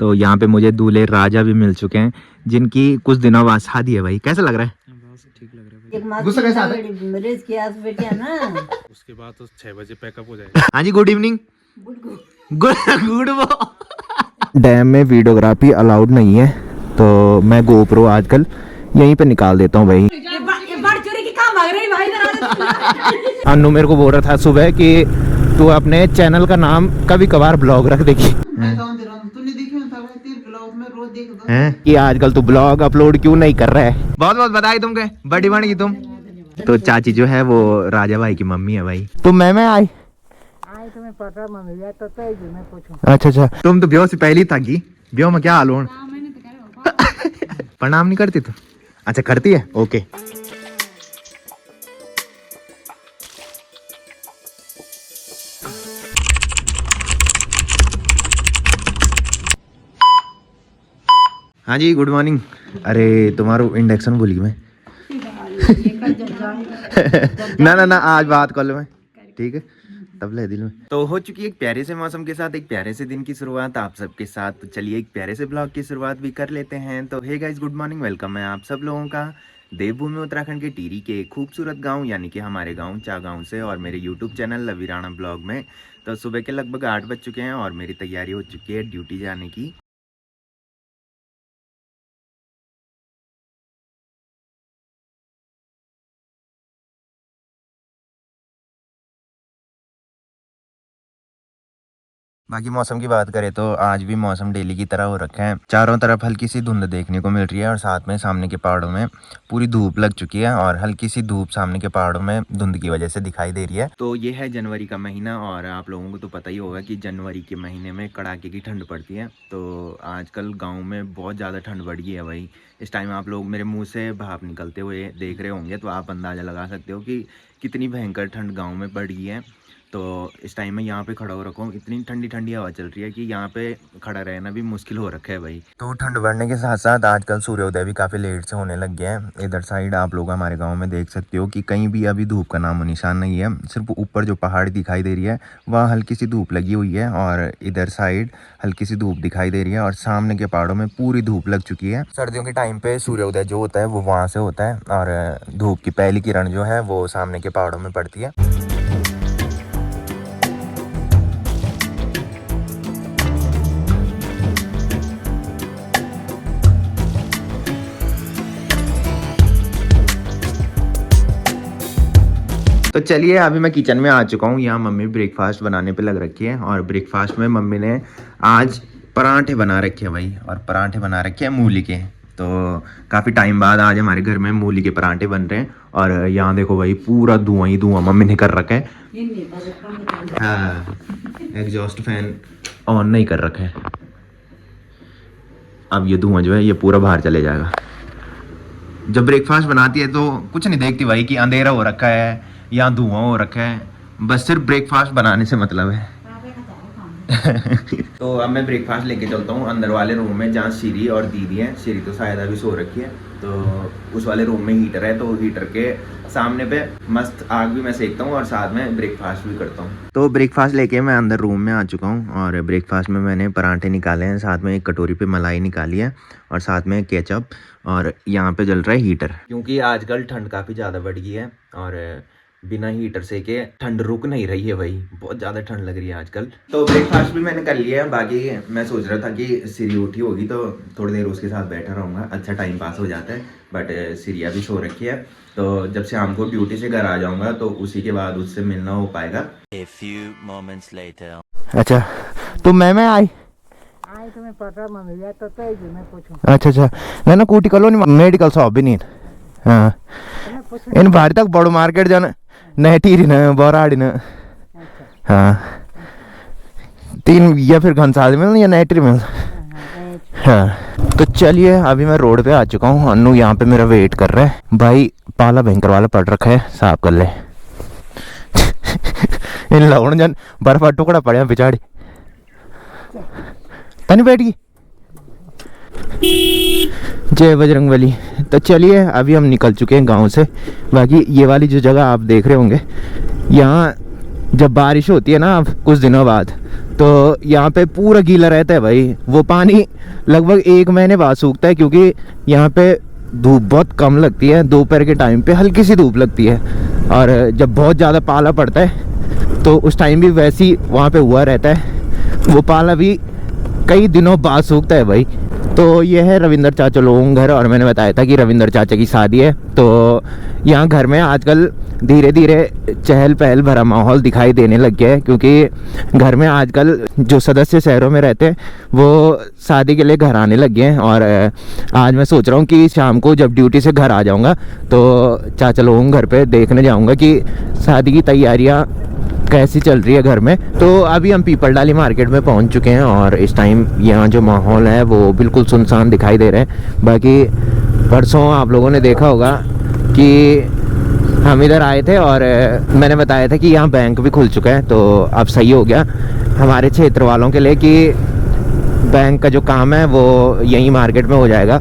तो यहाँ पे मुझे दूल्हे राजा भी मिल चुके हैं जिनकी कुछ दिनों बाद शादी है। भाई कैसा लग रहा है? ठीक लग रहा है। गुस्सा कैसा आता है? मरीज की आस बेटिया ना। उसके बाद तो 6 बजे पैकअप हो जाएगा। हाँ जी, गुड इवनिंग। गुड वो डैम में वीडियोग्राफी अलाउड नहीं है तो मैं गोप्रो आजकल यहीं पे निकाल देता हूँ भाई। अन्नू मेरे को बोल रहा था सुबह कि तू अपने चैनल का नाम कभी कभार ब्लॉग रख देगी कि आजकल तू ब्लॉग अपलोड क्यों नहीं कर रहा है। बहुत बहुत बधाई तुमके, बड़ी बन गई तुम। तो चाची जो है वो राजा भाई की मम्मी है भाई। तुम मैं आई तुम्हें पता मम्मी या तो मैं पूछूं। अच्छा, तुम तो ब्याह से पहले ही था की ब्याह में क्या हाल हो। प्रणाम नहीं करती तू? अच्छा करती है, ओके। हाँ जी, गुड मॉर्निंग। अरे तुम्हारो इंडक्शन भूल गई मैं। ना आज बात कर लो मैं, ठीक है तब ले दिल में। तो हो चुकी एक प्यारे से मौसम के साथ एक प्यारे से दिन की शुरुआत आप सबके साथ। तो चलिए एक प्यारे से ब्लॉग की शुरुआत भी कर लेते हैं। तो hey guys, good morning, welcome है आप सब लोगों का देवभूमि उत्तराखंड के टिहरी के खूबसूरत गांव यानी कि हमारे गांव चागांव से और मेरे यूट्यूब चैनल लवी राणा ब्लॉग में। तो सुबह के लगभग 8 बज चुके हैं और मेरी तैयारी हो चुकी है ड्यूटी जाने की। बाकी मौसम की बात करें तो आज भी मौसम डेली की तरह हो रखा है। चारों तरफ हल्की सी धुंध देखने को मिल रही है और साथ में सामने के पहाड़ों में पूरी धूप लग चुकी है और हल्की सी धूप सामने के पहाड़ों में धुंध की वजह से दिखाई दे रही है। तो ये है जनवरी का महीना और आप लोगों को तो पता ही होगा कि जनवरी के महीने में कड़ाके की ठंड पड़ती है। तो आजकल गाँव में बहुत ज़्यादा ठंड बढ़ गई है भाई। इस टाइम आप लोग मेरे मुँह से भाप निकलते हुए देख रहे होंगे तो आप अंदाज़ा लगा सकते हो कि कितनी भयंकर ठंड गाँव में बढ़ गई है। तो इस टाइम में यहाँ पे खड़ा हो रखा हूँ, इतनी ठंडी ठंडी हवा चल रही है कि यहाँ पे खड़ा रहना भी मुश्किल हो रखा है भाई। तो ठंड बढ़ने के साथ साथ आजकल सूर्योदय भी काफ़ी लेट से होने लग गया है। इधर साइड आप लोग हमारे गांव में देख सकते हो कि कहीं भी अभी धूप का नामो निशान नहीं है। सिर्फ ऊपर जो पहाड़ दिखाई दे रही है वहाँ हल्की सी धूप लगी हुई है और इधर साइड हल्की सी धूप दिखाई दे रही है और सामने के पहाड़ों में पूरी धूप लग चुकी है। सर्दियों के टाइम पे सूर्योदय जो होता है वो वहाँ से होता है और धूप की पहली किरण जो है वो सामने के पहाड़ों में पड़ती है। तो चलिए अभी मैं किचन में आ चुका हूँ। यहाँ मम्मी ब्रेकफास्ट बनाने पे लग रखी है और ब्रेकफास्ट में मम्मी ने आज पराठे बना रखे हैं भाई। और पराठे बना रखे हैं मूली के। तो काफ़ी टाइम बाद आज हमारे घर में मूली के पराठे बन रहे हैं और यहाँ देखो भाई पूरा धुआं ही धुआं मम्मी ने कर रखा है। हाँ, एग्जॉस्ट फैन ऑन नहीं कर रखा है। अब ये धुआं जो है ये पूरा बाहर चले जाएगा। जब ब्रेकफास्ट बनाती है तो कुछ नहीं देखती भाई कि अंधेरा हो रखा है या धुआं हो रखा है, बस सिर्फ ब्रेकफास्ट बनाने से मतलब है। तो अब मैं ब्रेकफास्ट लेके चलता हूँ अंदर वाले रूम में जहाँ श्री और दीदी है। श्री तो शायद अभी सो रखी है। तो उस वाले रूम में हीटर है तो हीटर के सामने पे मस्त आग भी मैं सेकता हूँ और साथ में ब्रेकफास्ट भी करता हूँ। तो ब्रेकफास्ट लेके मैं अंदर रूम में आ चुका हूँ और ब्रेकफास्ट में मैंने पराठे निकाले हैं, साथ में एक कटोरी पे मलाई निकाली है और साथ में केचप और यहाँ पे जल रहा है हीटर क्योंकि आजकल ठंड काफ़ी ज़्यादा बढ़ गई है और बिना हीटर से के ठंड रुक नहीं रही है भाई। बहुत ज़्यादा ठंड लग रही है आजकल। तो ब्रेकफास्ट भी मैंने कर लिया है। बाकी मैं सोच रहा था कि सिरी उठी होगी तो थोड़ी देर उसके साथ बैठा रहूँगा, अच्छा टाइम पास हो जाता है। बट सिरिया भी सो रखी है तो जब से शाम को ड्यूटी से घर आ जाऊँगा तो उसी के बाद उससे मिलना हो पाएगा। A few moments later. अच्छा तो मैं आई तुम्हें पता मम्मी या तो मैं पूछूं। अच्छा ना कूटी कॉलोनी मेडिकल शॉप भी नहीं। हाँ इन बाहर तक बड़ो मार्केट जाना नहटीरी न बोराड़ी न। हाँ 3 या फिर घनसाद मिल या नहटीरी मिल। हाँ तो चलिए अभी मैं रोड पे आ चुका हूँ। अन्नू यहाँ पे मेरा वेट कर रहा है भाई। पाला भयंकर वाला पड़ रखा है, साफ कर ले। इन लगन जन बर्फा टुकड़ा पड़े पिछाड़ी तनी बैठ गई। जय बजरंगबली। तो चलिए अभी हम निकल चुके हैं गांव से। बाकी ये वाली जो जगह आप देख रहे होंगे यहाँ जब बारिश होती है ना अब कुछ दिनों बाद तो यहाँ पे पूरा गीला रहता है भाई। वो पानी लगभग 1 महीने बाद सूखता है, क्योंकि यहाँ पे धूप बहुत कम लगती है। दोपहर के टाइम पे हल्की सी धूप लगती है, और जब बहुत ज़्यादा पाला पड़ता है तो उस टाइम भी वैसी वहाँ पे हुआ रहता है। वो पाला भी कई दिनों बाद सूखता है भाई। तो ये है रविंद्र चाचा लोगों का घर, और मैंने बताया था कि रविंद्र चाचा की शादी है। तो यहाँ घर में आजकल धीरे धीरे चहल पहल भरा माहौल दिखाई देने लग गया है, क्योंकि घर में आजकल जो सदस्य शहरों में रहते हैं वो शादी के लिए घर आने लग गए हैं। और आज मैं सोच रहा हूँ कि शाम को जब ड्यूटी से घर आ जाऊँगा तो चाचा लोगों के घर पे देखने जाऊँगा कि शादी की तैयारियाँ कैसी चल रही है घर में। तो अभी हम पीपल डाली मार्केट में पहुंच चुके हैं, और इस टाइम यहाँ जो माहौल है वो बिल्कुल सुनसान दिखाई दे रहे हैं। बाकी परसों आप लोगों ने देखा होगा कि हम इधर आए थे और मैंने बताया था कि यहाँ बैंक भी खुल चुका है। तो अब सही हो गया हमारे क्षेत्र वालों के लिए कि बैंक का जो काम है वो यहीं मार्केट में हो जाएगा।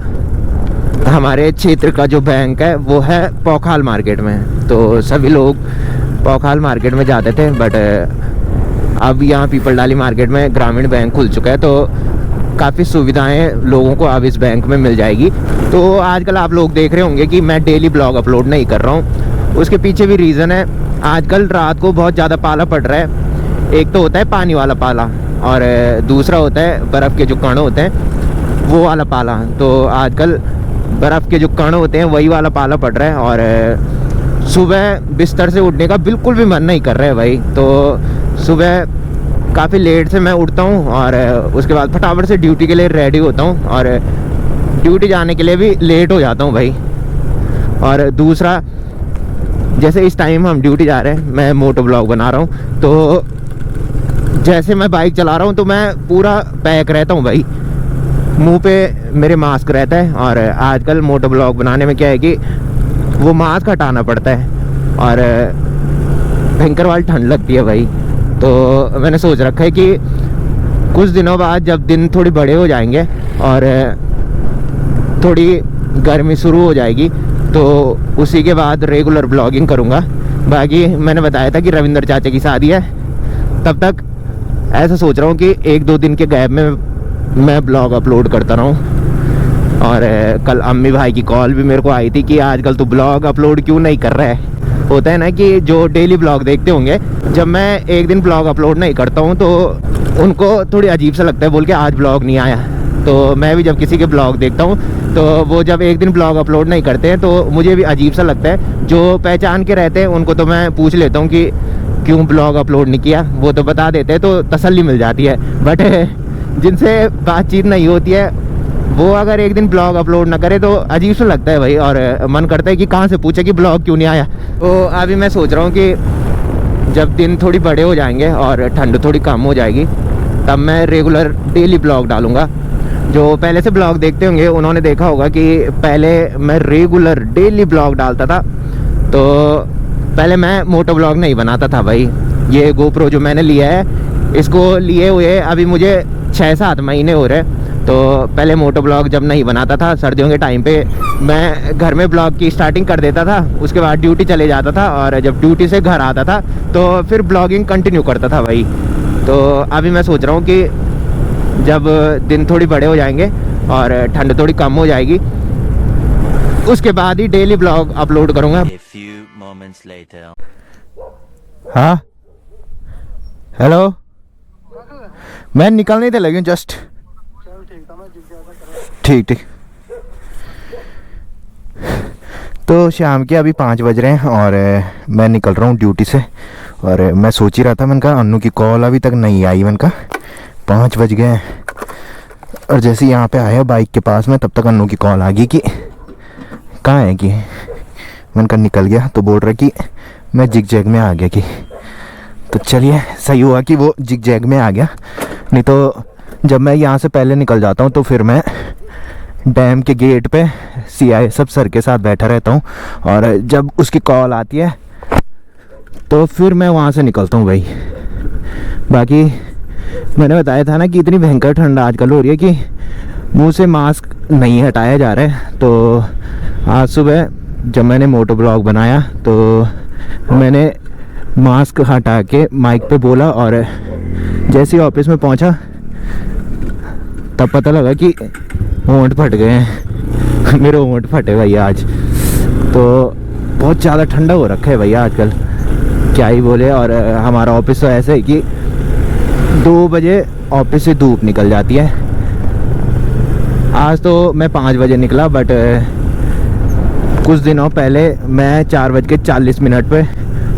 हमारे क्षेत्र का जो बैंक है वो है पौखाल मार्केट में, तो सभी लोग पौखाल मार्केट में जाते थे, बट अब यहाँ पीपल डाली मार्केट में ग्रामीण बैंक खुल चुका है। तो काफ़ी सुविधाएं लोगों को अब इस बैंक में मिल जाएगी। तो आजकल आप लोग देख रहे होंगे कि मैं डेली ब्लॉग अपलोड नहीं कर रहा हूँ। उसके पीछे भी रीज़न है, आजकल रात को बहुत ज़्यादा पाला पड़ रहा है। एक तो होता है पानी वाला पाला, और दूसरा होता है बर्फ़ के जो कण होते हैं वो वाला पाला। तो आजकल बर्फ़ के जो कण होते हैं वही वाला पाला पड़ रहा है, और सुबह बिस्तर से उठने का बिल्कुल भी मन नहीं कर रहा है भाई। तो सुबह काफ़ी लेट से मैं उठता हूँ, और उसके बाद फटाफट से ड्यूटी के लिए रेडी होता हूँ, और ड्यूटी जाने के लिए भी लेट हो जाता हूँ भाई। और दूसरा, जैसे इस टाइम हम ड्यूटी जा रहे हैं, मैं मोटो ब्लॉग बना रहा हूँ, तो जैसे मैं बाइक चला रहा हूँ तो मैं पूरा पैक रहता हूँ भाई। मुंह पे मेरे मास्क रहता है, और आजकल मोटो ब्लॉग बनाने में क्या है कि वो मास्क हटाना पड़ता है, और भयंकर वाली ठंड लगती है भाई। तो मैंने सोच रखा है कि कुछ दिनों बाद जब दिन थोड़ी बड़े हो जाएंगे और थोड़ी गर्मी शुरू हो जाएगी तो उसी के बाद रेगुलर ब्लॉगिंग करूँगा। बाकी मैंने बताया था कि रविंद्र चाचा की शादी है, तब तक ऐसा सोच रहा हूँ कि 1-2 दिन के गैप में मैं ब्लॉग अपलोड करता रहूँ। और कल अम्मी भाई की कॉल भी मेरे को आई थी कि आजकल तू ब्लॉग अपलोड क्यों नहीं कर रहा है। होता है ना कि जो डेली ब्लॉग देखते होंगे, जब मैं एक दिन ब्लॉग अपलोड नहीं करता हूँ तो उनको थोड़ी अजीब सा लगता है, बोल के आज ब्लॉग नहीं आया। तो मैं भी जब किसी के ब्लॉग देखता हूँ तो वो जब एक दिन ब्लॉग अपलोड नहीं करते हैं तो मुझे भी अजीब सा लगता है। जो पहचान के रहते हैं उनको तो मैं पूछ लेता हूँ कि क्यों ब्लॉग अपलोड नहीं किया, वो तो बता देते हैं तो तसल्ली मिल जाती है। बट जिनसे बातचीत नहीं होती है वो अगर एक दिन ब्लॉग अपलोड ना करे तो अजीब सा लगता है भाई, और मन करता है कि कहाँ से पूछे कि ब्लॉग क्यों नहीं आया। तो अभी मैं सोच रहा हूँ कि जब दिन थोड़ी बड़े हो जाएंगे और ठंड थोड़ी कम हो जाएगी तब मैं रेगुलर डेली ब्लॉग डालूँगा। जो पहले से ब्लॉग देखते होंगे उन्होंने देखा होगा कि पहले मैं रेगुलर डेली ब्लॉग डालता था। तो पहले मैं मोटो ब्लॉग नहीं बनाता था भाई। ये गोप्रो जो मैंने लिया है, इसको लिए हुए अभी मुझे 6-7 महीने हो रहे। तो पहले मोटो ब्लॉग जब नहीं बनाता था, सर्दियों के टाइम पे मैं घर में ब्लॉग की स्टार्टिंग कर देता था, उसके बाद ड्यूटी चले जाता था, और जब ड्यूटी से घर आता था तो फिर ब्लॉगिंग कंटिन्यू करता था भाई। तो अभी मैं सोच रहा हूँ कि जब दिन थोड़ी बड़े हो जाएंगे और ठंड थोड़ी कम हो जाएगी उसके बाद ही डेली ब्लॉग अपलोड करूँगा। हाँ हेलो, मैं निकलने थे लगे जस्ट। ठीक। तो शाम के अभी 5 बज रहे हैं और मैं निकल रहा हूँ ड्यूटी से। और मैं सोच ही रहा था, मैंने कहा अन्नू की कॉल अभी तक नहीं आई। मैंने कहा 5 बज गए और जैसे यहाँ पे आया बाइक के पास में तब तक अन्नू की कॉल आ गई कि कहाँ है कि। मैंने कहा निकल गया, तो बोल रहा कि मैं जिग जैग में आ गया कि। तो चलिए सही हुआ कि वो जिग जैग में आ गया, नहीं तो जब मैं यहाँ से पहले निकल जाता हूँ तो फिर मैं डैम के गेट पे CISF सर के साथ बैठा रहता हूँ, और जब उसकी कॉल आती है तो फिर मैं वहाँ से निकलता हूँ भाई। बाकी मैंने बताया था ना कि इतनी भयंकर ठंड आजकल हो रही है कि मुंह से मास्क नहीं हटाया जा रहा है। तो आज सुबह जब मैंने मोटो ब्लॉग बनाया तो मैंने मास्क हटा के माइक पे बोला, और जैसे ही ऑफिस में पहुंचा तब पता लगा कि होंठ फट गए हैं। मेरे होंठ फटे भैया आज, तो बहुत ज़्यादा ठंडा हो रखा है भैया आजकल, क्या ही बोले। और हमारा ऑफिस तो ऐसे है कि 2 बजे ऑफिस से धूप निकल जाती है। आज तो मैं 5 बजे निकला, बट कुछ दिनों पहले मैं 4:40 पे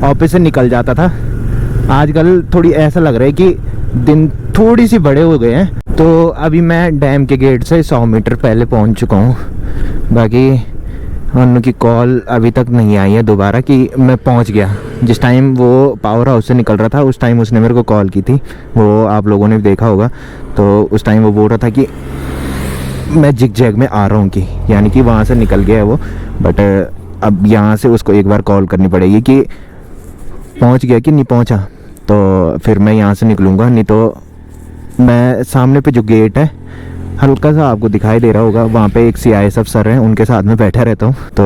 ऑफिस से निकल जाता था। आजकल थोड़ी ऐसा लग रहा है कि दिन थोड़ी सी बड़े हो गए हैं। तो अभी मैं डैम के गेट से 100 मीटर पहले पहुंच चुका हूं। बाकी उनकी कॉल अभी तक नहीं आई है दोबारा कि मैं पहुंच गया। जिस टाइम वो पावर हाउस से निकल रहा था उस टाइम उसने मेरे को कॉल की थी, वो आप लोगों ने भी देखा होगा। तो उस टाइम वो बोल रहा था कि मैं जिग-जैग में आ रहा हूँ, कि यानी कि वहाँ से निकल गया है वो। बट अब यहाँ से उसको एक बार कॉल करनी पड़ेगी कि पहुँच गया कि नहीं पहुँचा, तो फिर मैं यहाँ से निकलूँगा। नहीं तो मैं सामने पे जो गेट है हल्का सा आपको दिखाई दे रहा होगा, वहाँ पे एक CIS अफसर हैं, उनके साथ में बैठा रहता हूँ। तो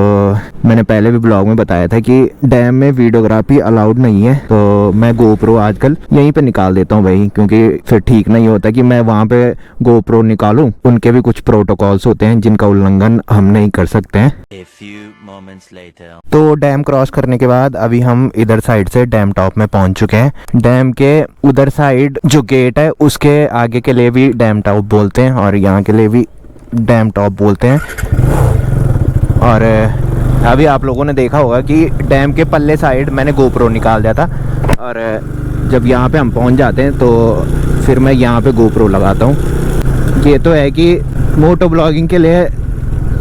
मैंने पहले भी ब्लॉग में बताया था कि डैम में वीडियोग्राफी अलाउड नहीं है, तो मैं GoPro आजकल यहीं पे निकाल देता हूँ भाई, क्योंकि फिर ठीक नहीं होता कि मैं वहाँ पे GoPro निकालूँ। उनके भी कुछ प्रोटोकॉल्स होते हैं जिनका उल्लंघन हम नहीं कर सकते हैं। तो डैम क्रॉस करने के बाद अभी हम इधर साइड से डैम टॉप में पहुंच चुके हैं। डैम के उधर साइड जो गेट है उसके आगे के लिए भी डैम टॉप बोलते हैं और यहाँ के लिए भी डैम टॉप बोलते हैं। और अभी आप लोगों ने देखा होगा कि डैम के पल्ले साइड मैंने GoPro निकाल दिया था, और जब यहाँ पे हम पहुँच जाते हैं तो फिर मैं यहाँ पे GoPro लगाता हूँ। ये तो है कि मोटो ब्लॉगिंग के लिए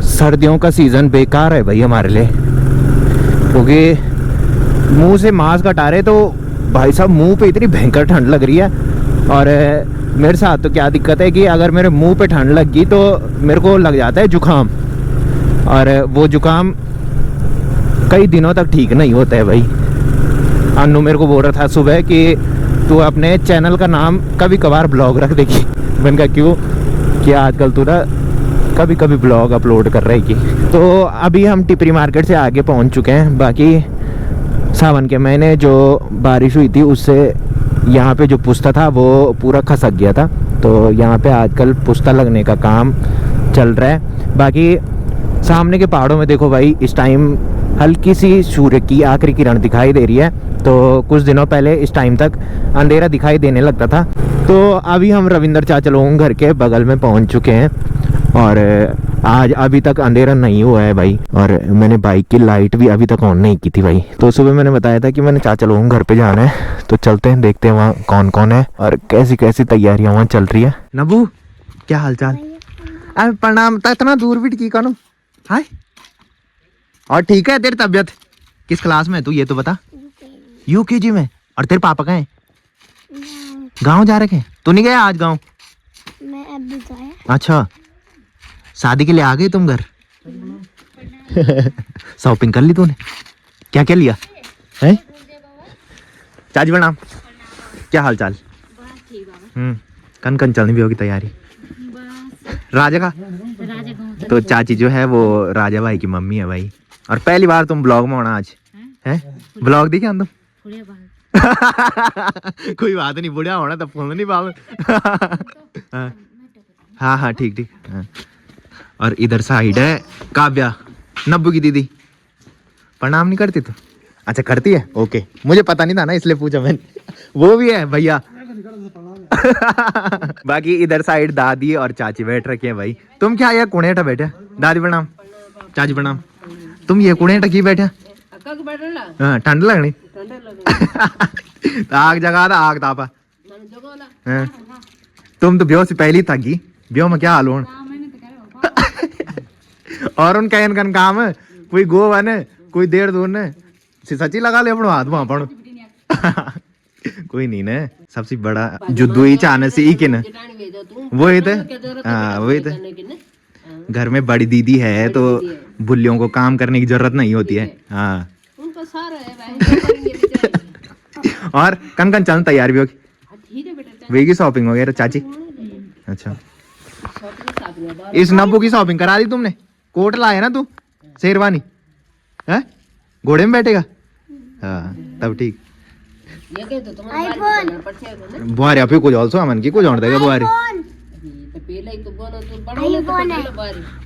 सर्दियों का सीज़न बेकार है भाई हमारे लिए, क्योंकि मुंह से मास्क हटा रहे तो भाई साहब मुंह पे इतनी भयंकर ठंड लग रही है। और मेरे साथ तो क्या दिक्कत है कि अगर मेरे मुंह पे ठंड लग गई तो मेरे को लग जाता है जुकाम, और वो जुकाम कई दिनों तक ठीक नहीं होता है भाई। अन्नू मेरे को बोल रहा था सुबह कि तू अपने चैनल का नाम कभी कभार ब्लॉग रख देगी। मैंने कहा क्यों, कि आजकल तू ना कभी कभी ब्लॉग अपलोड कर रही की। तो अभी हम टिपरी मार्केट से आगे पहुंच चुके हैं। बाकी सावन के महीने जो बारिश हुई थी उससे यहाँ पे जो पुस्ता था वो पूरा खसक गया था, तो यहाँ पे आजकल पुस्ता लगने का काम चल रहा है। बाकी सामने के पहाड़ों में देखो भाई, इस टाइम हल्की सी सूर्य की आखिरी किरण दिखाई दे रही है। तो कुछ दिनों पहले इस टाइम तक अंधेरा दिखाई देने लगता था। तो अभी हम रविंद्र चाचा लोगों घर के बगल में पहुंच चुके हैं, और आज अभी तक अंधेरा नहीं हुआ है भाई। और मैंने बाइक की लाइट भी अभी तक ऑन नहीं की थी भाई। तो सुबह मैंने बताया था कि मैंने चाचा लोगों घर पे जाना है, तो चलते हैं, देखते हैं वहाँ कौन कौन है और कैसी कैसी तैयारियां वहाँ चल रही है। नबू क्या हाल चाल? अरे प्रणाम। इतना दूर भी ठीक है? हाय, और ठीक है तेरी तबीयत? किस क्लास में है तू ये तो बता? UKG में। और तेरे पापा कहाँ हैं? गाँव जा रखे? तू नहीं गया आज गाँव? मैं अभी गया। अच्छा, शादी के लिए आ गए तुम घर? शॉपिंग कर ली तूने? क्या क्या लिया है? चाची प्रणाम, क्या हाल चाल? कन कन चलने भी होगी तैयारी? राजा का? तो चाची जो है वो राजा भाई की मम्मी है भाई। और पहली बार तुम ब्लॉग में होना आज है? ब्लॉग देखे तुम? कोई बात नहीं, बुढ़िया होना तब फोन नहीं पाओ। हाँ हाँ ठीक ठीक। हाँ। और इधर साइड है काव्या, नब्बू की दीदी। प्रणाम नहीं करती तो? अच्छा करती है, ओके। मुझे पता नहीं था ना इसलिए पूछा मैंने। वो भी है भैया। बाकी इधर साइड दादी और चाची बैठ रखे हैं भाई। तुम क्या ये कुणेटा बैठे? दादी प्रणाम, चाची प्रणाम। तुम ये कुणेटा की बैठे? हाँ, ठंड लगनी। आग जगा था, आग तापा। हाँ। तुम तो ब्योह से पहली थकी, ब्योह में क्या हाल हो? और उनका इनका काम है, कोई गोवन कोई 1.5 दूर सच्ची लगा ले अपनो हाथ वहां पड़ो। कोई नहीं ना, सबसे बड़ा जुद्दू ही चाहने से ही किन वही थे। हाँ वही थे। घर में बड़ी दीदी है तो बुल्लियों को काम करने की जरूरत नहीं होती है। हाँ और कन कन चल तैयार भी होगी? वे की शॉपिंग वगैरह चाची? अच्छा, इस नब्बू की शॉपिंग करा दी तुमने? कोट लाया ना तू? शेरवानी है? घोड़े में बैठेगा? हाँ तब ठीक। आईफोन बुआरी आप कुछ ऑल्सो अमन की कुछ देगा बुआरी आईफोन है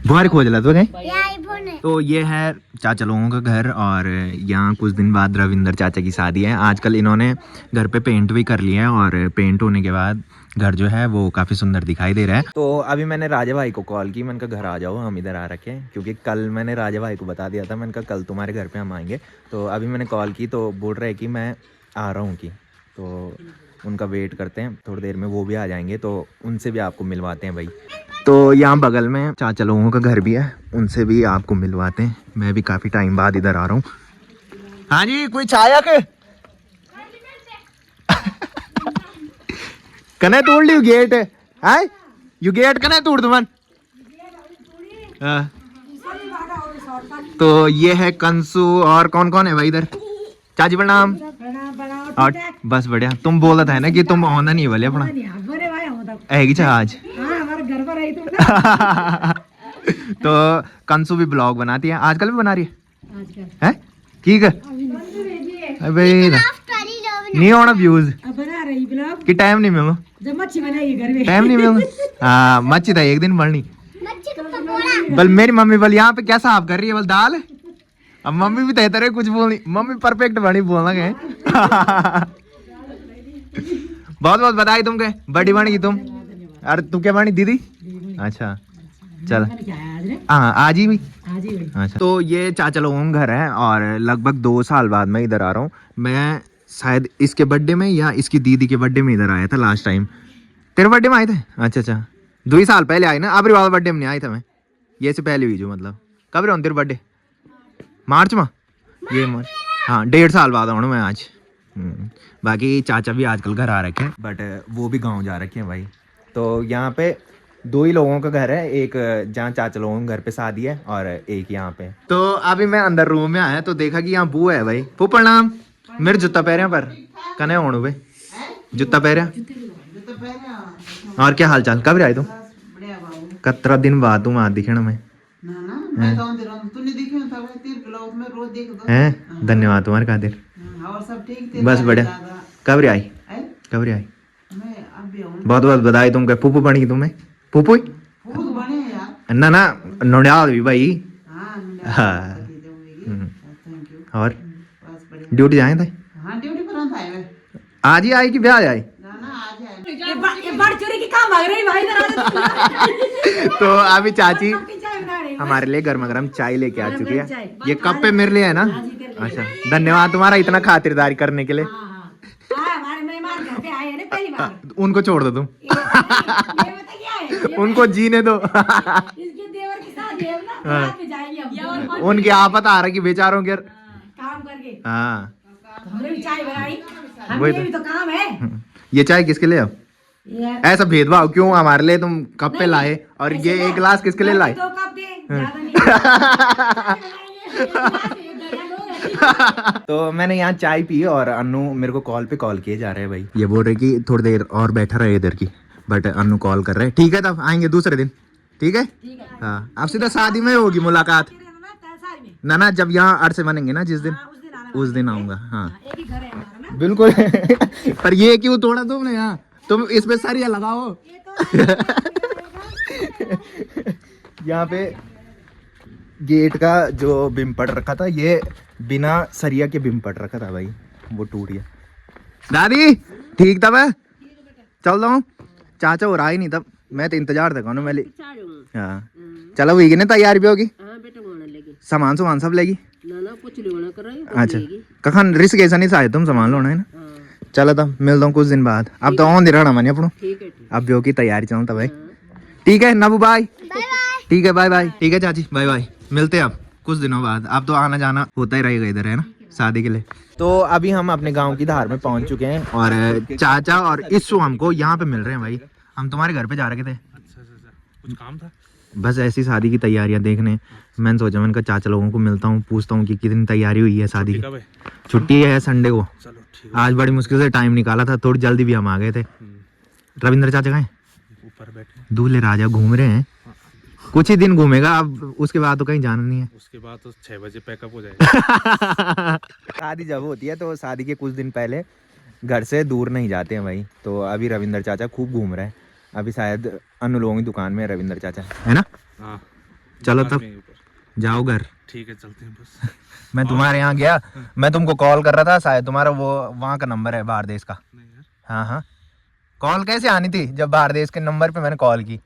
बुआरी खोज ला तो ये आईफोन है। तो ये है चाचा लोगों का घर और यहाँ कुछ दिन बाद रविंदर चाचा की शादी है। आजकल इन्होंने घर पे पेंट भी कर लिया है और पेंट होने के बाद घर जो है वो काफ़ी सुंदर दिखाई दे रहा है। तो अभी मैंने राजा भाई को कॉल की, मैंने कहा घर आ जाओ हम इधर आ रखे हैं, क्योंकि कल मैंने राजा भाई को बता दिया था, मैंने कहा कल तुम्हारे घर पे हम आएंगे। तो अभी मैंने कॉल की तो बोल रहे कि मैं आ रहा हूँ की, तो उनका वेट करते हैं, थोड़ी देर में वो भी आ जाएंगे तो उनसे भी आपको मिलवाते हैं भाई। तो यहाँ बगल में चाचा लोगों का घर भी है, उनसे भी आपको मिलवाते हैं। मैं भी काफ़ी टाइम बाद इधर आ रहा हूँ। हाँ जी, कोई छाया के कने तोड़ लियो गेट है यू गेट कने तोड़ दो मन। तो ये है कंसु और कौन कौन है भाई इधर। चाची प्रणाम। और बस बढ़िया। तुम बोला था ना कि तुम होना नहीं वाले अपना है कि आज तो कंसु भी ब्लॉग बनाती है, आजकल भी बना रही है ठीक है भाई। नहीं होना व्यूज कि टाइम नहीं मिलो, टाइम नहीं मिलो। हाँ मच्छी था एक दिन बढ़नी। बल मेरी मम्मी बल यहाँ पे क्या साफ कर रही है बल दाल। अब मम्मी भी तय तरह कुछ बोलनी, मम्मी परफेक्ट बनी बोलना गए। बहुत बहुत बधाई तुमके, बड़ी बनी तुम। अरे तू क्या बनी दीदी? अच्छा चल हाँ आज ही भी। अच्छा तो ये चाचा लोगों का घर है और लगभग 2 साल बाद मैं इधर आ रहा हूँ। मैं शायद इसके बर्थडे में या इसकी दीदी के बर्थडे में इधर आया था लास्ट टाइम। तेरे बर्थडे में आए थे? अच्छा 2 साल पहले आए ना। अबरी वाला बर्थडे में नहीं आया था मैं, ये से पहले हुई जो मतलब। कब रहा तेरे बर्थडे? मार्च में? ये मार्च हाँ 1.5 साल बाद आऊँ मैं आज। बाकी चाचा भी आजकल घर आ रखे हैं बट वो भी गाँव जा रखे हैं भाई। तो यहाँ पे 2 ही लोगों का घर है, एक जहाँ चाचा लोगों के घर पे शादी है और एक यहाँ पे। तो अभी मैं अंदर रूम में आया तो देखा कि यहाँ बू है भाई। बू प्रणाम। मेरे जूता पहरे पर कने होने भाई जूता पहरे। और क्या हाल चाल, कब आए तुम? 17 दिन बाद तुम आज दिखे ना मैं हैं। धन्यवाद तुम्हारे खातिर। बस बढ़िया। कब रे आई? बहुत बहुत बधाई तुमके। पुप्पू बनी तुम्हें? पुप्पू ना ना नोड़ियाल भी भाई। हाँ और ड्यूटी जाए थे? आज ही आई कि ब्याह आए? तो अभी चाची हमारे लिए गर्मा गर्म चाय लेके आ चुकी है। ये कप पे मेरे लिए है ना? अच्छा धन्यवाद तुम्हारा इतना खातिरदारी करने के लिए। उनको छोड़ दो तुम। उनको जीने दो। उनकी आफत आ रहा कि बेचारों के काम करके। हाँ वही तो काम है। ये चाय किसके लिए? अब ऐसा भेदभाव क्यों? हमारे लिए तुम कप पे लाए और ये एक गिलास किसके लिए लाए? तो मैंने यहाँ चाय पी और अन्नू मेरे को कॉल पे कॉल किए जा रहे हैं भाई। ये बोल रहे कि थोड़ी देर और बैठा रहे इधर की, बट अन्नू कॉल कर रहे हैं। ठीक है तब आएंगे दूसरे दिन। ठीक है हाँ अब सीधा शादी में होगी मुलाकात ना जब यहाँ अरसे बनेंगे ना जिस दिन उस दिन आऊंगा। हाँ बिल्कुल। पर ये क्यों तोड़ा तुमने? यहाँ तुम इस पे सरिया लगाओ। यहाँ पे गेट का जो बिम्पट रखा था ये बिना सरिया के बिम्पट रखा था भाई, वो टूट गया। दादी ठीक था मैं चल रहा हूँ। चाचा हो रहा ही नहीं तब, मैं तो इंतजार था कौन मैं। हाँ चलो हुई कि नहीं तैयारी भी होगी? सामान सब लेगी? अच्छा कखन रिस्क ऐसा नहीं साए तुम सामान लोना है ना? चलो तब मिलता हूँ कुछ दिन बाद। अब तो ऑन रहना मैंने अपनों। अब ब्यो की तैयारी चलता भाई। ठीक है नबू बाय। ठीक है बाय बाय। ठीक है चाची बाय बाय। मिलते हैं अब कुछ दिनों बाद। अब तो आना जाना होता ही रहेगा इधर है ना शादी के लिए। तो अभी हम अपने गांव की धार में पहुंच चुके हैं और चाचा और इस्सू हमको यहाँ पे मिल रहे हैं भाई। हम तुम्हारे घर पे जा रहे थे। अच्छा कुछ काम था? बस ऐसी शादी की तैयारियां देखने। मैंने सोचा मैंने कहा चाचा लोगों को मिलता हूँ, पूछता हूँ कि कितनी तैयारी हुई है शादी की। छुट्टी है संडे को। आज बड़ी मुश्किल से टाइम निकाला था, थोड़ी जल्दी भी हम आ गए थे। रविंद्र चाचा कहाँ हैं? ऊपर बैठे। दूल्हे राजा घूम रहे हैं। कुछ ही दिन घूमेगा, अब उसके बाद तो कहीं जाना नहीं है। उसके बाद तो 6 बजे पैकअप हो जाएगा। शादी जब होती है तो शादी के कुछ दिन पहले घर से दूर नहीं जाते हैं भाई। तो अभी रविंद्र चाचा खूब घूम रहे हैं। अभी शायद अनुलोम की दुकान में है रविंद्र चाचा, है ना? हाँ चलो पास तब में ही ऊपर। जाओ घर। ठीक है चलते हैं बस। मैं तुम्हारे यहाँ गया, मैं तुमको कॉल कर रहा था, शायद तुम्हारा वो वहाँ का नंबर है बाहर देश का। नहीं यार हाँ हाँ, कॉल कैसे आनी थी जब बाहर देश के नंबर पे मैंने कॉल की।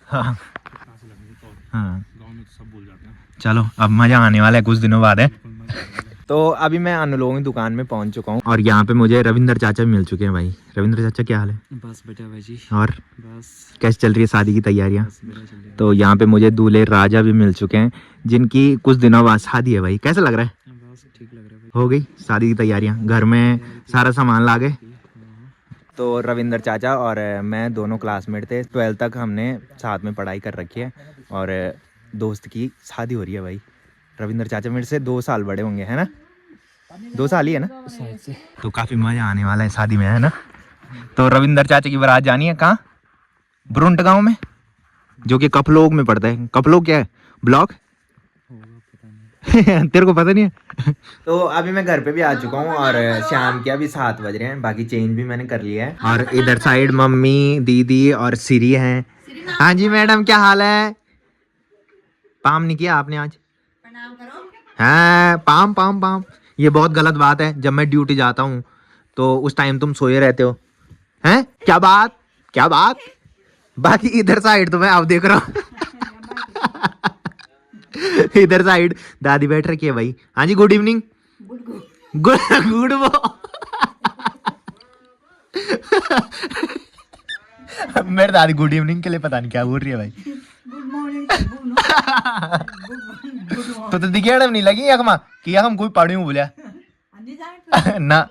हाँ कहाँ से लगेगी कॉल? हाँ, गाँव में तो सब भूल जाते हैं। चलो अब मज़ा आने वाला है कुछ दिनों बाद है। बिल्कुल मजा आएगा। तो अभी मैं अनुलोम की दुकान में पहुंच चुका हूँ और यहाँ पे मुझे रविंद्र चाचा मिल चुके हैं भाई। रविंद्र चाचा क्या हाल है? बस बेटा भाई जी, और बस कैसे चल रही है शादी की तैयारियाँ? बस मेरा चल रहा तो यहाँ पे मुझे दूल्हे राजा भी मिल चुके हैं जिनकी कुछ दिनों बाद शादी है भाई। कैसा लग रहा है? है, बस ठीक लग रहा है हो गई शादी की तैयारियाँ, घर में सारा सामान ला गए? भाई। तो रविंद्र चाचा और मैं दोनों क्लासमेट थे, 12 तक हमने साथ में पढ़ाई कर रखी है और दोस्त की शादी हो रही है भाई। रविंद्र चाचा मेरे से 2 साल बड़े होंगे, है ना? 2 साल ही है ना? तो काफ़ी मज़ा आने वाला है शादी में, है ना? तो रविंद्र चाचा की बारात जानी है कहाँ? ब्रुंट गांव में, जो कि कपलोग में पड़ता है। कपलोग क्या है? ब्लॉक? तेरे को पता नहीं है? तो अभी मैं घर पे भी आ चुका हूँ और शाम के अभी 7 बज रहे हैं। बाकी चेंज भी मैंने कर लिया है और इधर साइड मम्मी, दीदी और सिरी हैं। हाँ जी मैडम, क्या हाल है? पाम नहीं किया आपने आज? हाँ, पाम पाम पाम। ये बहुत गलत बात है। जब मैं ड्यूटी जाता हूँ तो उस टाइम तुम सोए रहते हो, हैं? क्या बात, क्या बात? बाकी इधर साइड तो मैं अब देख रहा हूँ इधर साइड दादी बैठ रखी है भाई। हाँ जी, गुड इवनिंग। गुड गुड वो मेरी दादी गुड इवनिंग के लिए पता नहीं क्या बोल रही है भाई। तो दिखे नहीं लगी यकमा कि हम कोई पढ़ी हूँ बोलिया ना।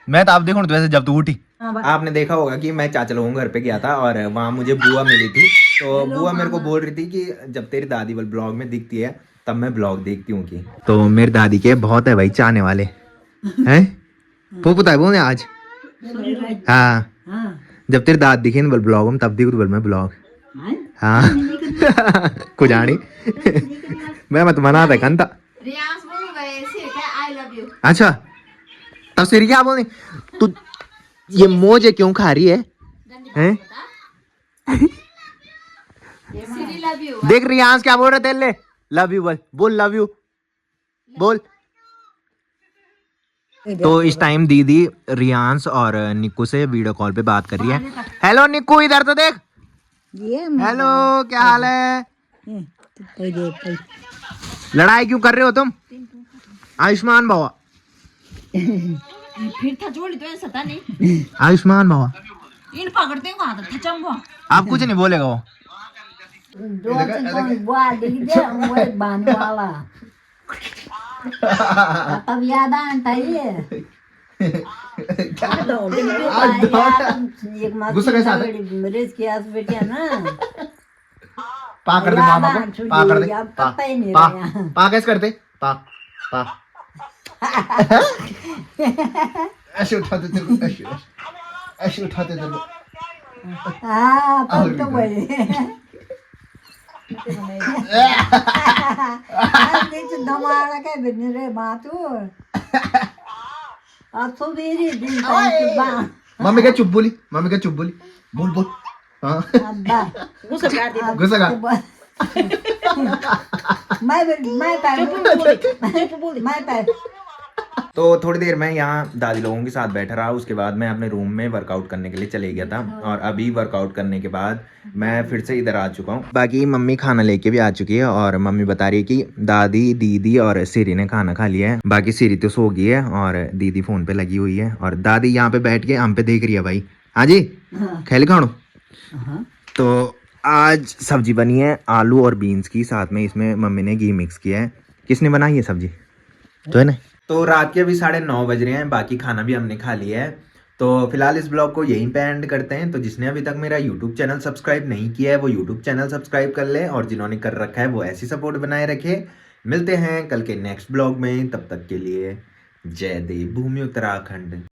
मैं तो आप देखो तो वैसे जब तू उठी, आपने देखा होगा कि मैं चाचा लोगों के घर पे गया था और वहाँ मुझे बुआ मिली थी। तो बुआ मेरे को बोल रही थी कि जब तेरी दादी वाल ब्लॉग में दिखती है तब मैं ब्लॉग देखती हूँ की। तो मेरी दादी के बहुत है भाई चाहने वाले हैं। पता है बोले आज, हाँ जब तेरी दादी दिखी ना ब्लॉग में तब देखू बोल मैं ब्लॉग। हाँ कुछ आनी मैं मत मना था कंता। अच्छा तब सिर क्या बोलनी तू, ये मोजे क्यों खा रही है? हैं? देख रियांस क्या बोल रहे थे? ले लव यू बोल, बोल लव यू बोल। तो इस टाइम दीदी रियांस और निक्कू से वीडियो कॉल पे बात कर रही है। हेलो निक्कू, इधर तो देख। हेलो, क्या हाल है? लड़ाई क्यों कर रहे हो तुम? आयुष्मान बाबा, फिर था जोड़ी तो ऐसा था नहीं। आयुष्मान बाबा इन पकड़ते हैं कहाँ था चंबो। आप कुछ नहीं बोलेगा वो। बुआ दिख दे वो बाने वाला तब याद आता ये गुस्सा कैसा आता है? मेरेज की आस बेटिया ना पा कर दे मामा को, पा कर दे, पता ही नहीं पा रहा। पा कैसे करते? पा पा ऐसे उठाते तेरे को, ऐसे उठाते तेरे को। हाँ तब तो वही धमारा क्या बिजनेस रे बातू अब तो मेरी दिन मम्मी क्या चुप बोली? मम्मी क्या चुप बोली? बोल बोल। हाँ गुस्सा कर। मैं तो थोड़ी देर मैं यहाँ दादी लोगों के साथ बैठा रहा। उसके बाद मैं अपने रूम में वर्कआउट करने के लिए चले गया था और अभी वर्कआउट करने के बाद मैं फिर से इधर आ चुका हूँ। बाकी मम्मी खाना लेके भी आ चुकी है और मम्मी बता रही है कि दादी, दीदी और सिरी ने खाना खा लिया है। बाकी सिरी तो सो गई है और दीदी फोन पे लगी हुई है और दादी यहाँ पे बैठ के हम पे देख रही है भाई। हाँ जी, खेल खाणो। तो आज सब्जी बनी है आलू और बीन्स की, साथ में इसमें मम्मी ने घी मिक्स किया है। किसने बनाई है सब्जी? तो है ना। तो रात के अभी 9:30 बज रहे हैं। बाकी खाना भी हमने खा लिया है। तो फिलहाल इस ब्लॉग को यहीं पे एंड करते हैं। तो जिसने अभी तक मेरा यूट्यूब चैनल सब्सक्राइब नहीं किया है वो यूट्यूब चैनल सब्सक्राइब कर ले और जिन्होंने कर रखा है वो ऐसी सपोर्ट बनाए रखे। मिलते हैं कल के नेक्स्ट ब्लॉग में, तब तक के लिए जय देव भूमि उत्तराखंड।